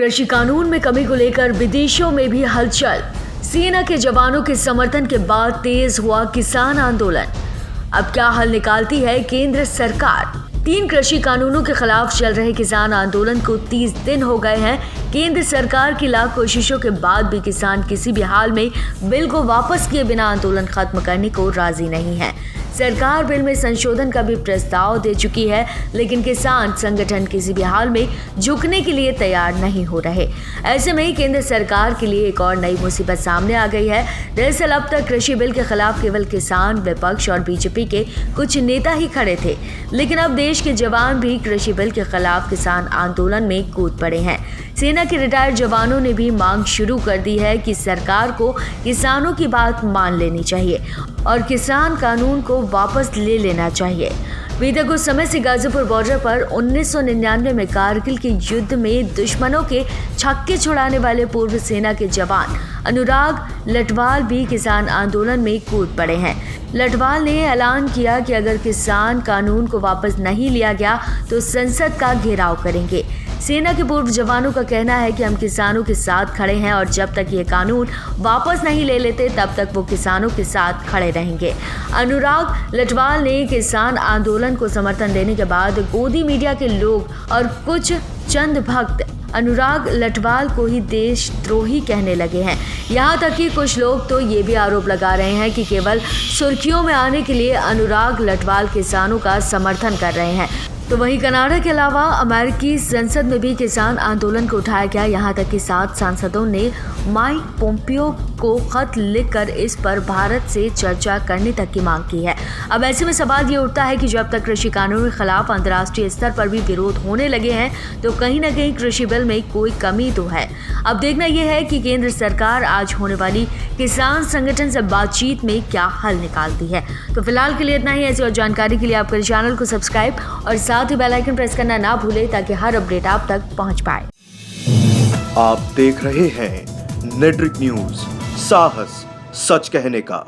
कृषि कानून में कमी को लेकर विदेशों में भी हलचल। सेना के जवानों के समर्थन के बाद तेज हुआ किसान आंदोलन। अब क्या हल निकालती है केंद्र सरकार? 3 कृषि कानूनों के खिलाफ चल रहे किसान आंदोलन को 30 दिन हो गए हैं। केंद्र सरकार की लाख कोशिशों के बाद भी किसान किसी भी हाल में बिल को वापस किए बिना आंदोलन खत्म करने को राजी नहीं है। सरकार बिल में संशोधन का भी प्रस्ताव दे चुकी है, लेकिन किसान संगठन किसी भी हाल में झुकने के लिए तैयार नहीं हो रहे। ऐसे में ही केंद्र सरकार के लिए एक और नई मुसीबत सामने आ गई है। दरअसल अब तक कृषि बिल के खिलाफ केवल किसान, विपक्ष और बीजेपी के कुछ नेता ही खड़े थे, लेकिन अब देश के जवान भी कृषि बिल के खिलाफ किसान आंदोलन में कूद पड़े हैं। सेना के रिटायर्ड जवानों ने भी मांग शुरू कर दी है कि सरकार को किसानों की बात मान लेनी चाहिए और किसान कानून को वापस ले लेना चाहिए। बीते कुछ समय से गाजीपुर बॉर्डर पर 1999 में कारगिल के युद्ध में दुश्मनों के छक्के छुड़ाने वाले पूर्व सेना के जवान अनुराग लटवाल भी किसान आंदोलन में कूद पड़े हैं। लटवाल ने ऐलान किया कि अगर किसान कानून को वापस नहीं लिया गया तो संसद का घेराव करेंगे। सेना के पूर्व जवानों का कहना है कि हम किसानों के साथ खड़े हैं और जब तक ये कानून वापस नहीं ले लेते तब तक वो किसानों के साथ खड़े रहेंगे। अनुराग लटवाल ने किसान आंदोलन को समर्थन देने के बाद गोदी मीडिया के लोग और कुछ चंद भक्त अनुराग लटवाल को ही देशद्रोही कहने लगे हैं। यहाँ तक कि कुछ लोग तो ये भी आरोप लगा रहे हैं कि केवल सुर्खियों में आने के लिए अनुराग लटवाल किसानों का समर्थन कर रहे हैं। तो वहीं कनाडा के अलावा अमेरिकी संसद में भी किसान आंदोलन को उठाया गया। यहाँ तक कि 7 सांसदों ने माइक पोम्पियो को खत लिखकर इस पर भारत से चर्चा करने तक की मांग की है। अब ऐसे में सवाल ये उठता है कि जब तक कृषि कानून के खिलाफ अंतर्राष्ट्रीय स्तर पर भी विरोध होने लगे हैं तो कहीं न कहीं कृषि बिल में कोई कमी तो है। अब देखना यह है कि केंद्र सरकार आज होने वाली किसान संगठन से बातचीत में क्या हल निकालती है। तो फिलहाल के लिए इतना ही। ऐसी और जानकारी के लिए आप मेरे चैनल को सब्सक्राइब और साथ ही बेल आइकन प्रेस करना ना भूलें ताकि हर अपडेट आप तक पहुंच पाए। आप देख रहे हैं नेटरिक न्यूज, साहस सच कहने का।